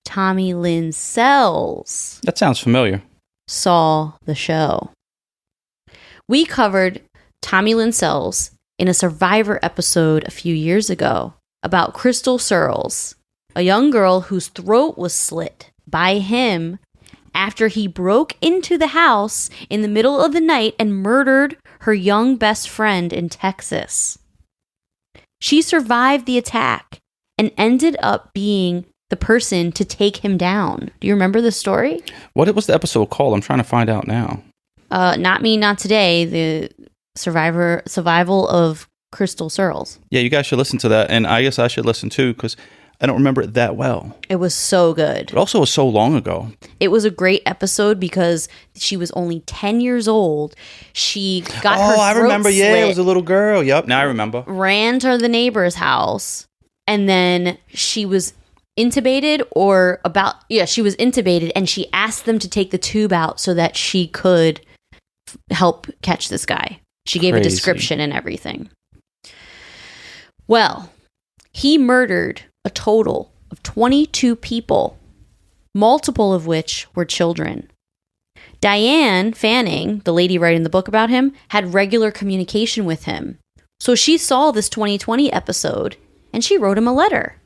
Tommy Lynn Sells. That sounds familiar. Saw the show. We covered Tommy Lynn Sells in a Survivor episode a few years ago about Crystal Searles, a young girl whose throat was slit by him after he broke into the house in the middle of the night and murdered her young best friend in Texas. She survived the attack and ended up being the person to take him down. Do you remember the story? What was the episode called? I'm trying to find out now. Not Me, Not Today, the survival of Crystal Searles. Yeah, you guys should listen to that. And I guess I should listen too, because I don't remember it that well. It was so good. It also was so long ago. It was a great episode because she was only 10 years old. She got her throat I remember. slit, Yeah, it was a little girl. Yep, now I remember. Ran to the neighbor's house, and then she was intubated she was intubated, and she asked them to take the tube out so that she could help catch this guy. She gave a description and everything. Well, he murdered a total of 22 people, multiple of which were children. Diane Fanning, the lady writing the book about him, had regular communication with him. So she saw this 2020 episode and she wrote him a letter.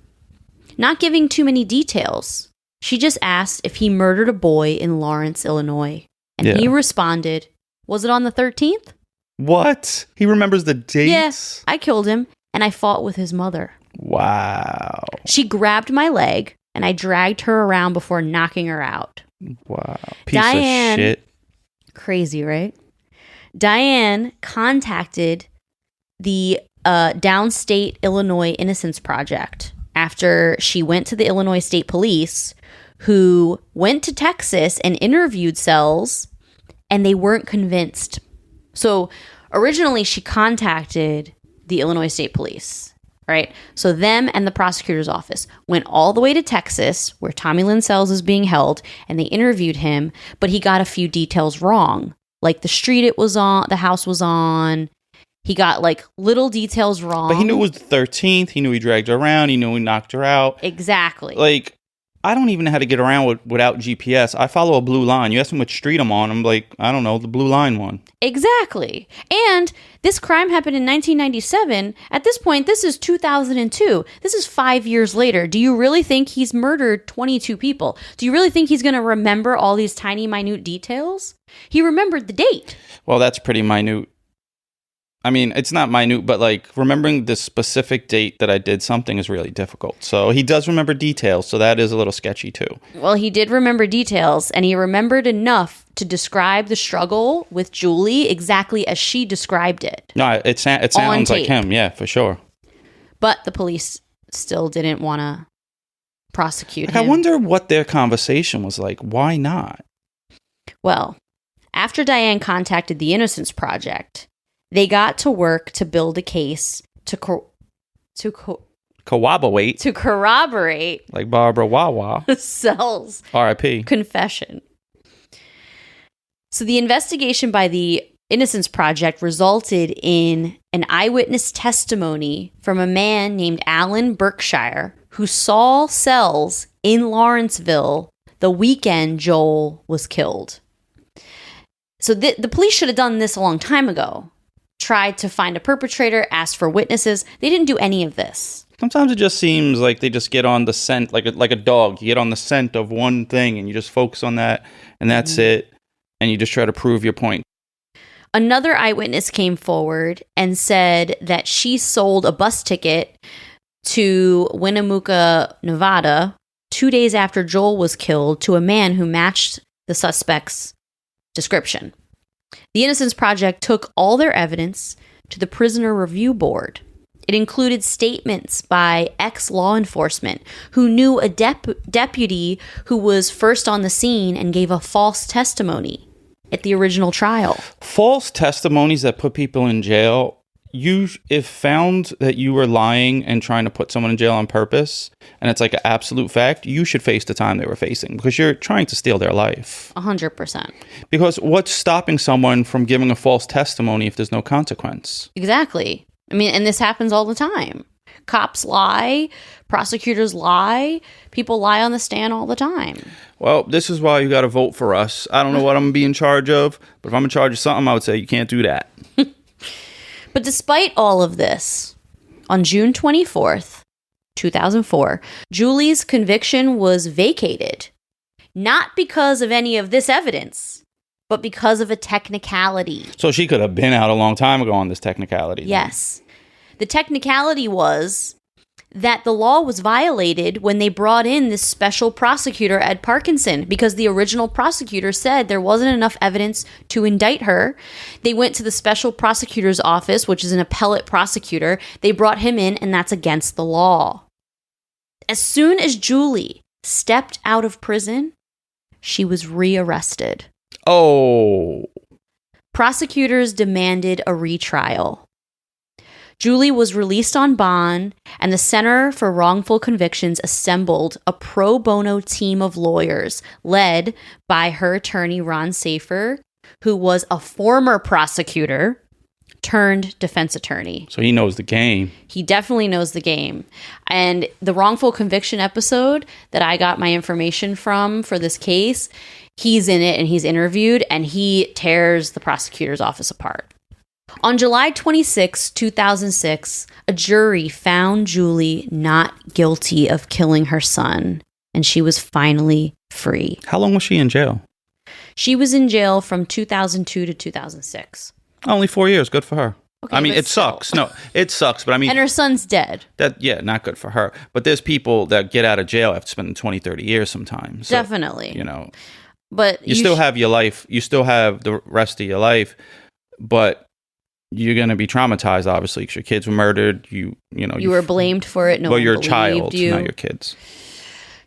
Not giving too many details. She just asked if he murdered a boy in Lawrence, Illinois. And he responded, was it on the 13th? What? He remembers the dates? Yes, I killed him and I fought with his mother. Wow. She grabbed my leg and I dragged her around before knocking her out. Wow. Piece of shit. Crazy, right? Diane contacted the Downstate Illinois Innocence Project after she went to the Illinois State Police, who went to Texas and interviewed Sells, and they weren't convinced. So originally she contacted the Illinois State Police, right? So them and the prosecutor's office went all the way to Texas, where Tommy Lynn Sells is being held, and they interviewed him, but he got a few details wrong. Like the street the house was on. He got like little details wrong. But he knew it was the 13th. He knew he dragged her around. He knew he knocked her out. Exactly. Like, I don't even know how to get around without GPS. I follow a blue line. You ask me which street I'm on. I'm like, I don't know, the blue line one. Exactly. And this crime happened in 1997. At this point, this is 2002. This is 5 years later. Do you really think he's murdered 22 people? Do you really think he's going to remember all these tiny, minute details? He remembered the date. Well, that's pretty minute. I mean, it's not minute, but like remembering the specific date that I did something is really difficult. So he does remember details, so that is a little sketchy too. Well, he did remember details, and he remembered enough to describe the struggle with Julie exactly as she described it. No, it sounds like him, yeah, for sure. But the police still didn't want to prosecute him. I wonder what their conversation was like. Why not? Well, after Diane contacted the Innocence Project, they got to work to build a case to corroborate like Barbara Wawa. Sell's R.I.P. confession. So the investigation by the Innocence Project resulted in an eyewitness testimony from a man named Alan Berkshire who saw Sells in Lawrenceville the weekend Joel was killed. So the police should have done this a long time ago. Tried to find a perpetrator, asked for witnesses. They didn't do any of this. Sometimes it just seems like they just get on the scent, like a dog. You get on the scent of one thing and you just focus on that, and that's it. And you just try to prove your point. Another eyewitness came forward and said that she sold a bus ticket to Winnemucca, Nevada, 2 days after Joel was killed to a man who matched the suspect's description. The Innocence Project took all their evidence to the Prisoner Review Board. It included statements by ex-law enforcement who knew a deputy who was first on the scene and gave a false testimony at the original trial. False testimonies that put people in jail, if found that you were lying and trying to put someone in jail on purpose, and it's like an absolute fact, you should face the time they were facing because you're trying to steal their life. 100%. Because what's stopping someone from giving a false testimony if there's no consequence? Exactly. I mean, and this happens all the time. Cops lie, prosecutors lie, people lie on the stand all the time. Well, this is why you got to vote for us. I don't know what I'm going to be in charge of, but if I'm in charge of something, I would say you can't do that. But despite all of this, on June 24th, 2004, Julie's conviction was vacated. Not because of any of this evidence, but because of a technicality. So she could have been out a long time ago on this technicality. Yes. The technicality was that the law was violated when they brought in this special prosecutor, Ed Parkinson, because the original prosecutor said there wasn't enough evidence to indict her. They went to the special prosecutor's office, which is an appellate prosecutor. They brought him in, and that's against the law. As soon as Julie stepped out of prison, she was rearrested. Oh. Prosecutors demanded a retrial. Julie was released on bond, and the Center for Wrongful Convictions assembled a pro bono team of lawyers led by her attorney, Ron Safer, who was a former prosecutor turned defense attorney. So he knows the game. He definitely knows the game. And the wrongful conviction episode that I got my information from for this case, he's in it and he's interviewed, and he tears the prosecutor's office apart. On July 26, 2006, a jury found Julie not guilty of killing her son, and she was finally free. How long was she in jail? She was in jail from 2002 to 2006. Only 4 years. Good for her. Okay, I mean, it sucks. No, it sucks. But I mean, and her son's dead. Not good for her. But there's people that get out of jail after spending 20, 30 years sometimes. So, definitely. You know, but you still have your life. You still have the rest of your life, but you're going to be traumatized, obviously, because your kids were murdered. You were blamed for it. No one you're a believed child, you. not your kids.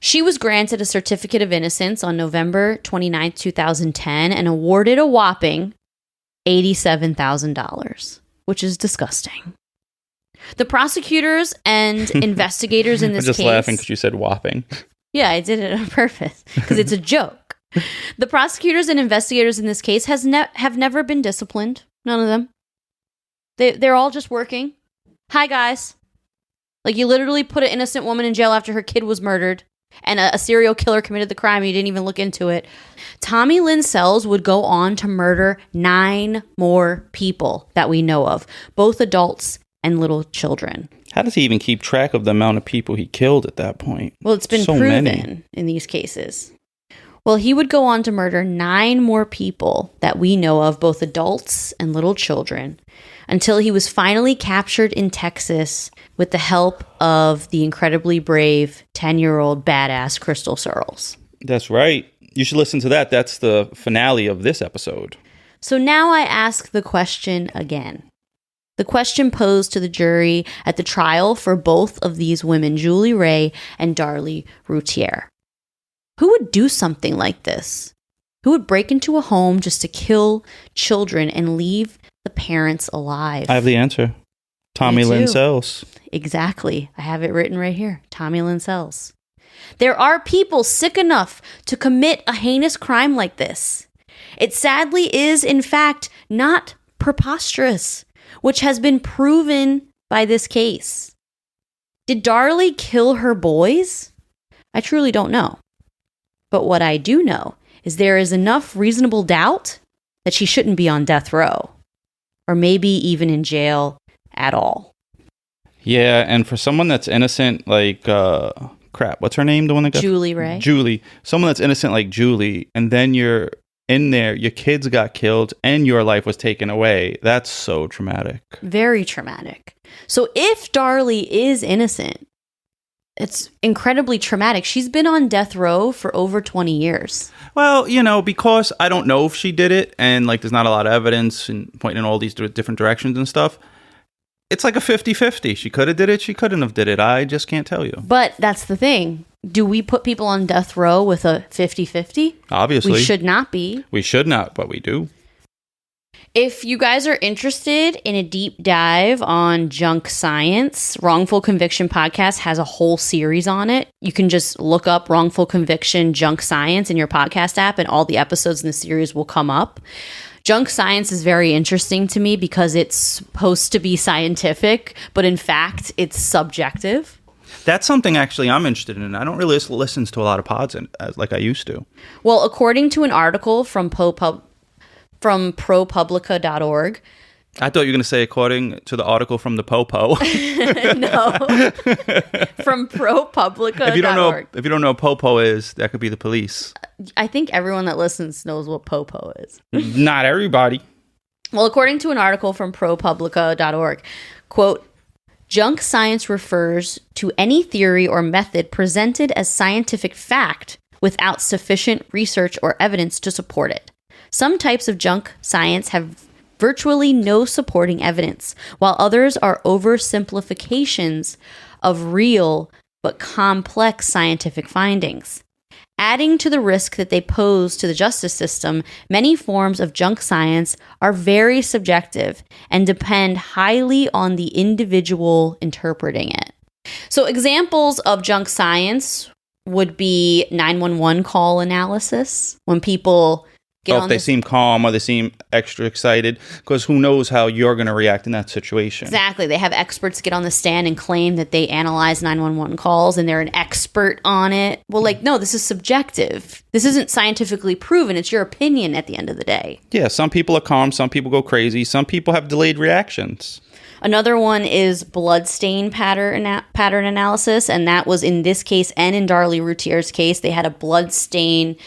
She was granted a certificate of innocence on November 29, 2010, and awarded a whopping $87,000, which is disgusting. The prosecutors and investigators in this case... I'm just laughing because you said whopping. Yeah, I did it on purpose because it's a joke. The prosecutors and investigators in this case have never been disciplined. None of them. They're all just working. Hi, guys. Like, you literally put an innocent woman in jail after her kid was murdered, and a serial killer committed the crime, and you didn't even look into it. Tommy Lynn Sells would go on to murder 9 more people that we know of, both adults and little children. How does he even keep track of the amount of people he killed at that point? Well, it's been proven in these cases. Well, he would go on to murder 9 more people that we know of, both adults and little children. until he was finally captured in Texas with the help of the incredibly brave 10-year-old badass Crystal Searles. That's right. You should listen to that. That's the finale of this episode. So now I ask the question again. The question posed to the jury at the trial for both of these women, Julie Ray and Darlie Routier. Who would do something like this? Who would break into a home just to kill children and leave the parents alive? I have the answer. Tommy Lynn Sells. Exactly. I have it written right here. Tommy Lynn Sells. There are people sick enough to commit a heinous crime like this. It sadly is, in fact, not preposterous, which has been proven by this case. Did Darlie kill her boys? I truly don't know. But what I do know is there is enough reasonable doubt that she shouldn't be on death row, or maybe even in jail at all. Yeah, and for someone that's innocent, like, crap, what's her name? The one that got... Julie Ray. Julie. Someone that's innocent like Julie, and then you're in there, your kids got killed, and your life was taken away. That's so traumatic. Very traumatic. So if Darlie is innocent, it's incredibly traumatic. She's been on death row for over 20 years. Well, you know, because I don't know if she did it, and like there's not a lot of evidence and pointing in all these different directions and stuff. It's like a 50-50. She could have did it. She couldn't have did it. I just can't tell you. But that's the thing. Do we put people on death row with a 50-50? Obviously. We should not be. We should not, but we do. If you guys are interested in a deep dive on junk science, Wrongful Conviction Podcast has a whole series on it. You can just look up Wrongful Conviction Junk Science in your podcast app, and all the episodes in the series will come up. Junk science is very interesting to me because it's supposed to be scientific, but in fact, it's subjective. That's something actually I'm interested in. I don't really listen to a lot of pods like I used to. Well, according to an article from ProPublica.org, I thought you were going to say according to the article from the Popo. No, from ProPublica.org. If you don't know what Popo is, that could be the police. I think everyone that listens knows what Popo is. Not everybody. Well, according to an article from ProPublica.org, quote, junk science refers to any theory or method presented as scientific fact without sufficient research or evidence to support it. Some types of junk science have virtually no supporting evidence, while others are oversimplifications of real but complex scientific findings. Adding to the risk that they pose to the justice system, many forms of junk science are very subjective and depend highly on the individual interpreting it. So examples of junk science would be 911 call analysis, when people if they seem calm or they seem extra excited, because who knows how you're going to react in that situation. Exactly. They have experts get on the stand and claim that they analyze 911 calls and they're an expert on it. Well, like, no, this is subjective. This isn't scientifically proven. It's your opinion at the end of the day. Yeah, some people are calm. Some people go crazy. Some people have delayed reactions. Another one is blood stain pattern analysis, and that was in this case and in Darlie Routier's case. They had a blood spatter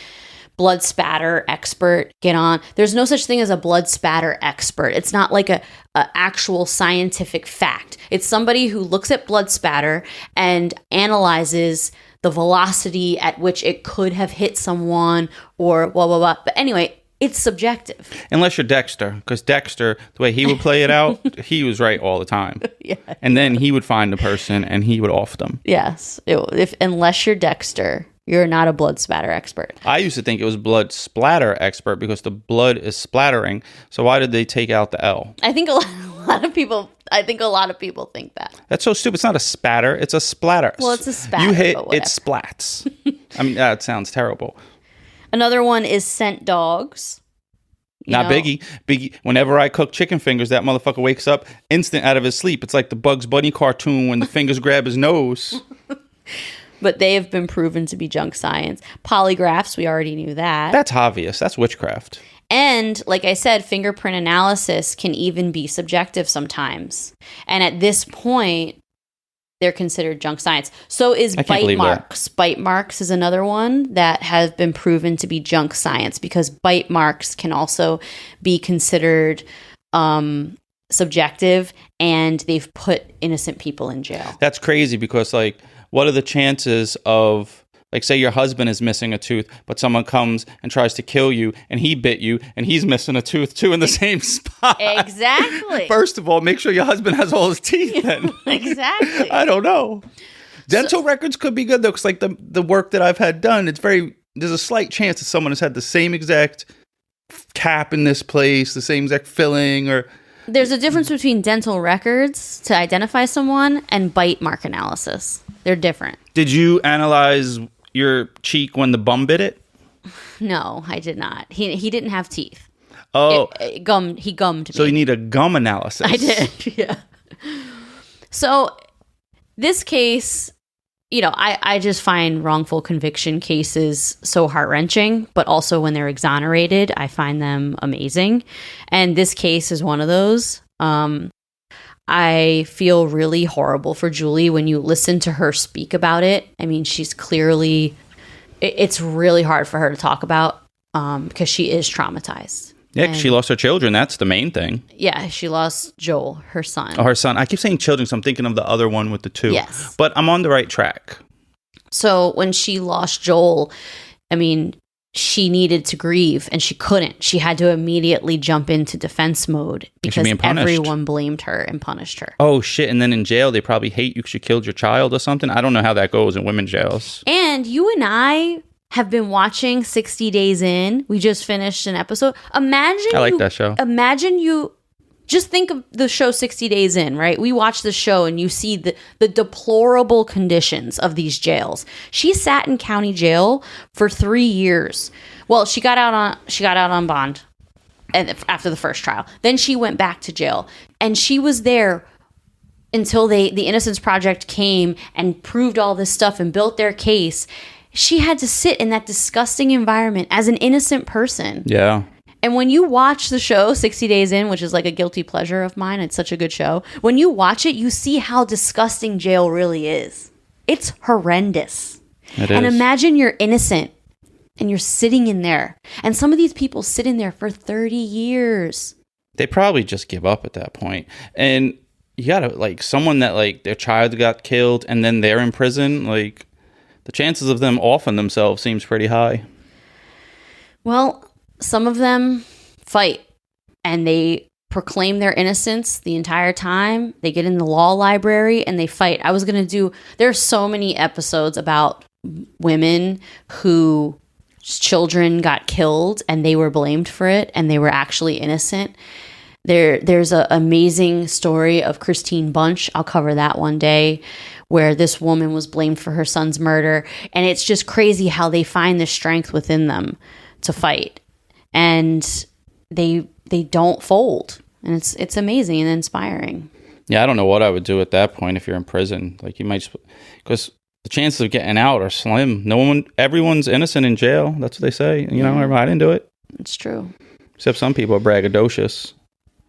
expert get on. There's no such thing as a blood spatter expert. It's not like a actual scientific fact. It's somebody who looks at blood spatter and analyzes the velocity at which it could have hit someone or blah, blah, blah. But anyway, it's subjective. Unless you're Dexter, because Dexter, the way he would play it out, he was right all the time. Yeah. And then he would find the person and he would off them. Yes. Unless you're Dexter, you're not a blood spatter expert. I used to think it was blood splatter expert because the blood is splattering. So why did they take out the L? I think a lot of people think that. That's so stupid. It's not a spatter. It's a splatter. Well, it's a spatter. You hit, it splats. I mean, that sounds terrible. Another one is scent dogs. Biggie. Biggie. Whenever I cook chicken fingers, that motherfucker wakes up instant out of his sleep. It's like the Bugs Bunny cartoon when the fingers grab his nose. But they have been proven to be junk science. Polygraphs, we already knew that. That's obvious. That's witchcraft. And like I said, fingerprint analysis can even be subjective sometimes. And at this point, they're considered junk science. So is bite marks. Bite marks is another one that has been proven to be junk science because bite marks can also be considered subjective, and they've put innocent people in jail. That's crazy because, like, what are the chances of, like, say your husband is missing a tooth, but someone comes and tries to kill you and he bit you and he's missing a tooth too in the same spot? Exactly. First of all, make sure your husband has all his teeth then. Exactly. I don't know. Dental records could be good though, because like the work that I've had done, there's a slight chance that someone has had the same exact cap in this place, the same exact filling, or There's a difference between dental records to identify someone and bite mark analysis. They're different. Did you analyze your cheek when the bum bit it? No, I did not. He didn't have teeth. Oh, He gummed me. so you need a gum analysis. I did, yeah. So this case, I just find wrongful conviction cases so heart-wrenching, but also when they're exonerated, I find them amazing. And this case is one of those. I feel really horrible for Julie when you listen to her speak about it. I mean, she's clearly, it's really hard for her to talk about because she is traumatized. Yeah, 'cause she lost her children. That's the main thing. Yeah, she lost Joel, her son. Oh, her son. I keep saying children, so I'm thinking of the other one with the two. Yes. But I'm on the right track. So when she lost Joel, I mean, she needed to grieve and she couldn't. She had to immediately jump into defense mode because being punished. everyone blamed her and punished her. Oh, shit. And then in jail, they probably hate you because you killed your child or something. I don't know how that goes in women's jails. And you and I have been watching 60 Days In. We just finished an episode. I like that show. Imagine you just think of the show 60 Days In, right? We watch the show and you see the deplorable conditions of these jails. She sat in county jail for 3 years. Well, she got out on bond and after the first trial. Then she went back to jail and she was there until the Innocence Project came and proved all this stuff and built their case. She had to sit in that disgusting environment as an innocent person. Yeah. And when you watch the show 60 Days In, which is like a guilty pleasure of mine, it's such a good show. When you watch it, you see how disgusting jail really is. It's horrendous. It And is. imagine you're innocent and you're sitting in there. And some of these people sit in there for 30 years. They probably just give up at that point. And you gotta, like, someone that, like, their child got killed and then they're in prison, like, the chances of them offing themselves seems pretty high. Well, some of them fight and they proclaim their innocence the entire time. They get in the law library and they fight. There's so many episodes about women whose children got killed and they were blamed for it and they were actually innocent. There's an amazing story of Christine Bunch. I'll cover that one day, where this woman was blamed for her son's murder. And it's just crazy how they find the strength within them to fight. And they don't fold. And it's amazing and inspiring. Yeah, I don't know what I would do at that point if you're in prison. Like, you might, because the chances of getting out are slim. Everyone's innocent in jail. That's what they say. You know, I didn't do it. It's true. Except some people are braggadocious.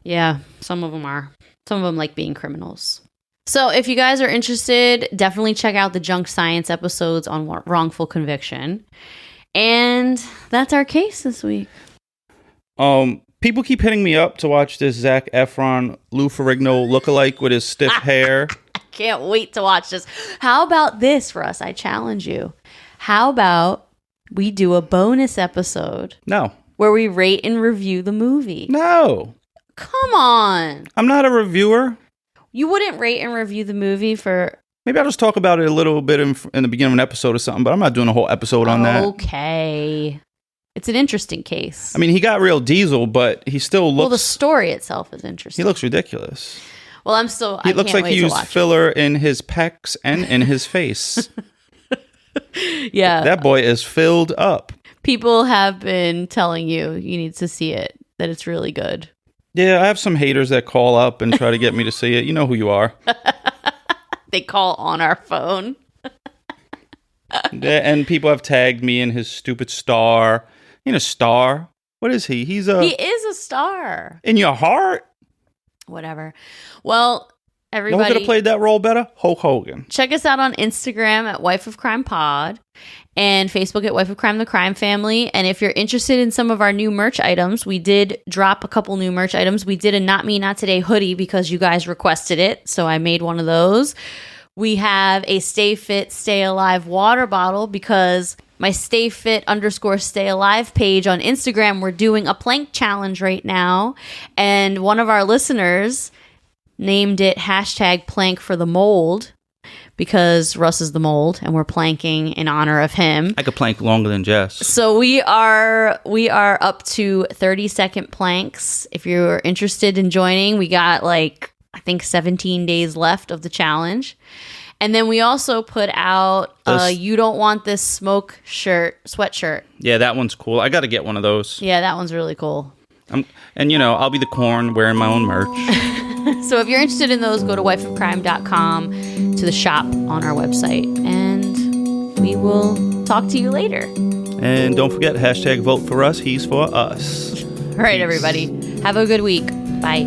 Yeah, some of them are. Some of them like being criminals. So if you guys are interested, definitely check out the Junk Science episodes on wrongful conviction. And that's our case this week. People keep hitting me up to watch this Zac Efron, Lou Ferrigno lookalike with his stiff hair. I can't wait to watch this. How about this, Russ? I challenge you. How about we do a bonus episode No. where we rate and review the movie? No. Come on. I'm not a reviewer. You wouldn't rate and review the movie for... Maybe I'll just talk about it a little bit in the beginning of an episode or something, but I'm not doing a whole episode on that. Okay. It's an interesting case. I mean, he got real diesel, but he still looks... Well, the story itself is interesting. He looks ridiculous. Well, I looks can't like wait he to used watch filler in his pecs and in his face. it. Yeah. That boy is filled up. People have been telling you need to see it, that it's really good. Yeah, I have some haters that call up and try to get me to see it. You know who you are. They call on our phone. And people have tagged me in his stupid star. You know, star. What is he? He is a star. In your heart? Whatever. Well, Know who everybody. could have played that role better? Hulk Hogan. Check us out on Instagram at Wife of Crime Pod and Facebook at Wife of Crime, the Crime Family. And if you're interested in some of our new merch items, we did drop a couple new merch items. We did a Not Me, Not Today hoodie because you guys requested it. So I made one of those. We have a Stay Fit, Stay Alive water bottle because my Stay Fit _Stay Alive page on Instagram, we're doing a plank challenge right now. And one of our listeners named it #plank for the mold because Russ is the mold and we're planking in honor of him. I could plank longer than Jess. So we are up to 30-second planks. If you're interested in joining, we got I think 17 days left of the challenge. And then we also put out You Don't Want This Smoke sweatshirt. Yeah, that one's cool. I got to get one of those. Yeah, that one's really cool. I'll be the corn wearing my own merch. So if you're interested in those, go to wifeofcrime.com to the shop on our website. And we will talk to you later. And don't forget, #vote for us. He's for us. All right, everybody. Have a good week. Bye.